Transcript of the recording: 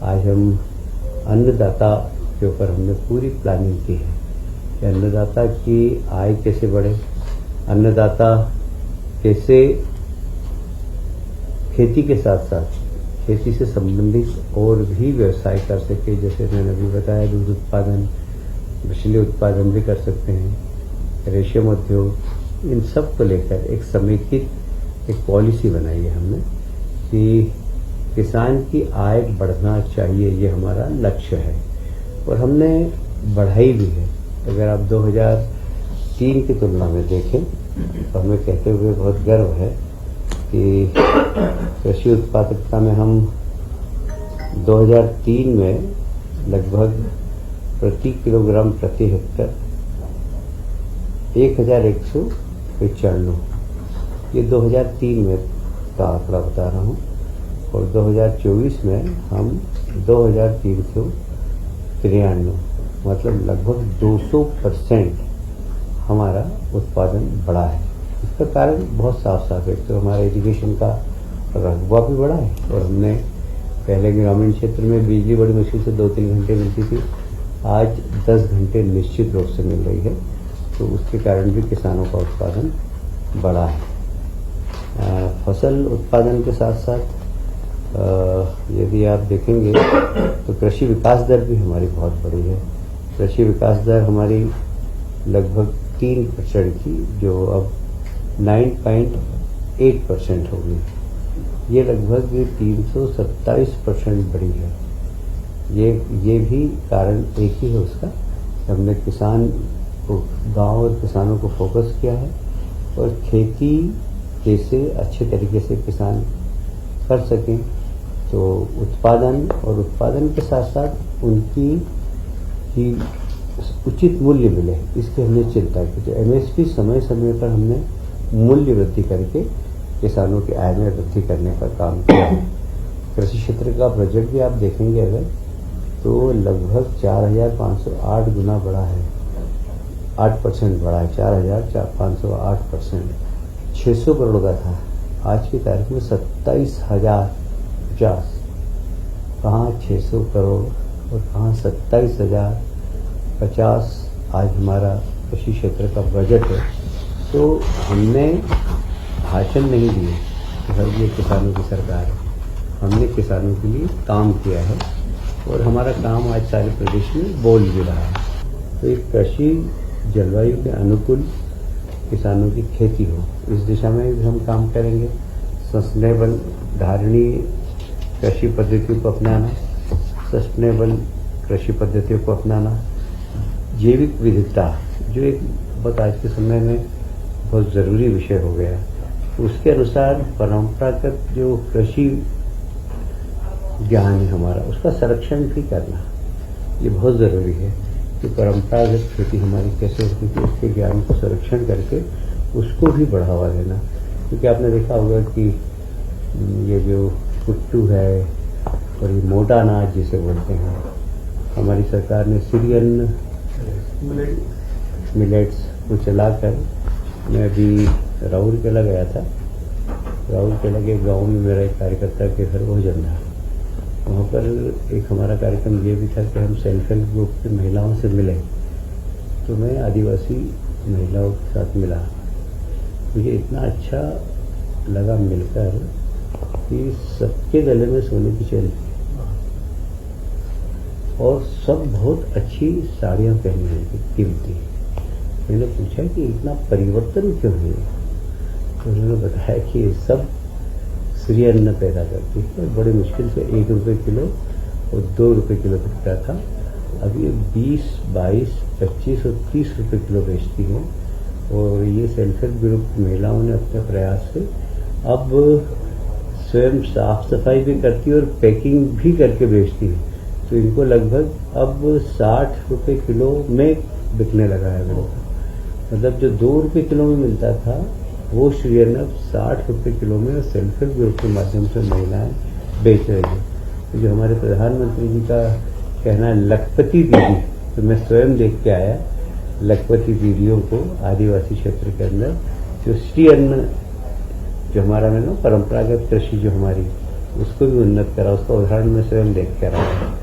आज हम अन्नदाता के ऊपर हमने पूरी प्लानिंग की है कि अन्नदाता की आय कैसे बढ़े, अन्नदाता कैसे खेती के साथ साथ खेती से संबंधित और भी व्यवसाय कर सके। जैसे मैंने अभी बताया, दूध उत्पादन, मछली उत्पादन भी कर सकते हैं, रेशम उद्योग, इन सब को लेकर एक समेकित एक पॉलिसी बनाई है हमने कि किसान की आय बढ़ना चाहिए, ये हमारा लक्ष्य है और हमने बढ़ाई भी है। अगर आप 2003 की तुलना में देखें तो हमें कहते हुए बहुत गर्व है कि कृषि उत्पादकता में हम 2003 में लगभग प्रति किलोग्राम प्रति हेक्टर 1195, ये 2003 में का आंकड़ा बता रहा हूँ, और 2024 में हम 2393, मतलब लगभग 200% हमारा उत्पादन बढ़ा है। इसका कारण बहुत साफ साफ है। तो हमारा एजुकेशन का रकबा भी बढ़ा है और हमने पहले ग्रामीण क्षेत्र में बिजली बड़ी मुश्किल से 2-3 घंटे मिलती थी, आज 10 घंटे निश्चित रूप से मिल रही है। तो उसके कारण भी किसानों का उत्पादन बढ़ा है। फसल उत्पादन के साथ साथ यदि आप देखेंगे तो कृषि विकास दर भी हमारी बहुत बड़ी है। कृषि विकास दर हमारी लगभग 3% की, जो अब 9.8% होगी। ये लगभग 327% बढ़ी है। ये भी कारण एक ही है उसका, हमने किसान को, गांव और किसानों को फोकस किया है और खेती कैसे अच्छे तरीके से किसान कर सकें। तो उत्पादन और उत्पादन के साथ साथ उनकी ही उचित मूल्य मिले, इसकी हमने चिंता की। तो एमएसपी समय समय पर हमने मूल्य वृद्धि करके किसानों की आय में वृद्धि करने का काम किया है। कृषि क्षेत्र का बजट भी आप देखेंगे अगर, तो लगभग 4508 गुना बढ़ा है, 8% बढ़ा है, 4508%। 600 करोड़ का था, आज की तारीख में 27,050। कहाँ 600 करोड़ और कहाँ 27,050 आज हमारा कृषि क्षेत्र का बजट है। तो हमने भाषण नहीं दिए कि हर ये किसानों की सरकार है, हमने किसानों के लिए काम किया है और हमारा काम आज सारे प्रदेश में बोल भी रहा है। तो एक कृषि जलवायु के अनुकूल किसानों की खेती हो, इस दिशा में भी हम काम करेंगे। सस्टेनेबल धारणीय कृषि पद्धतियों को अपनाना, सस्टेनेबल कृषि पद्धतियों को अपनाना, जैविक विविधता जो एक बहुत आज के समय में बहुत ज़रूरी विषय हो गया है, उसके अनुसार परंपरागत जो कृषि ज्ञान है हमारा, उसका संरक्षण भी करना ये बहुत ज़रूरी है कि परंपरागत खेती हमारी कैसे होती थी, उसके ज्ञान को संरक्षण करके उसको भी बढ़ावा देना। क्योंकि आपने देखा होगा कि ये जो कुट्टू है और ये मोटा अनाज जिसे बोलते हैं, हमारी सरकार ने सीरियन मिलेट्स को चलाकर, मैं अभी राउरकेला गया था, राउरकेला के गांव में मेरा एक कार्यकर्ता के घर भोजन था। वहाँ पर एक हमारा कार्यक्रम ये भी था कि हम सेल्फ हेल्प ग्रुप की महिलाओं से मिले। तो मैं आदिवासी महिलाओं के साथ मिला, मुझे इतना अच्छा लगा मिलकर कि सबके गले में सोने की चेन थी और सब बहुत अच्छी साड़ियाँ पहनी हुई थी, कीमती। मैंने पूछा कि इतना परिवर्तन क्यों है, तो उन्होंने बताया कि सब स्त्री अन्न पैदा करती है, बड़ी मुश्किल से 1 रुपये किलो और 2 रुपये किलो बिकता था, अब ये 20, 22, 25 और 30 रुपये किलो बेचती हैं। और ये सेल्फ हेल्प ग्रुप की महिलाओं ने अपने प्रयास से अब स्वयं साफ सफाई भी करती है और पैकिंग भी करके बेचती है। तो इनको लगभग अब 60 रुपये किलो में बिकने लगा है मेरे को। मतलब जो 2 रुपये किलो में मिलता था वो श्रीअन्न अब 60 रुपये किलो में सेल्फ हेल्प ग्रुप के माध्यम से महिलाएं बेच रही हैं। तो जो हमारे प्रधानमंत्री जी का कहना है लखपति दीदी, तो मैं स्वयं देख के आया लखपति दीदियों को आदिवासी क्षेत्र के अंदर, जो श्रीअन्न जो हमारा में ना परंपरागत कृषि जो हमारी उसको भी उन्नत करा, उसका उदाहरण मैं स्वयं देख कर रहा हूँ।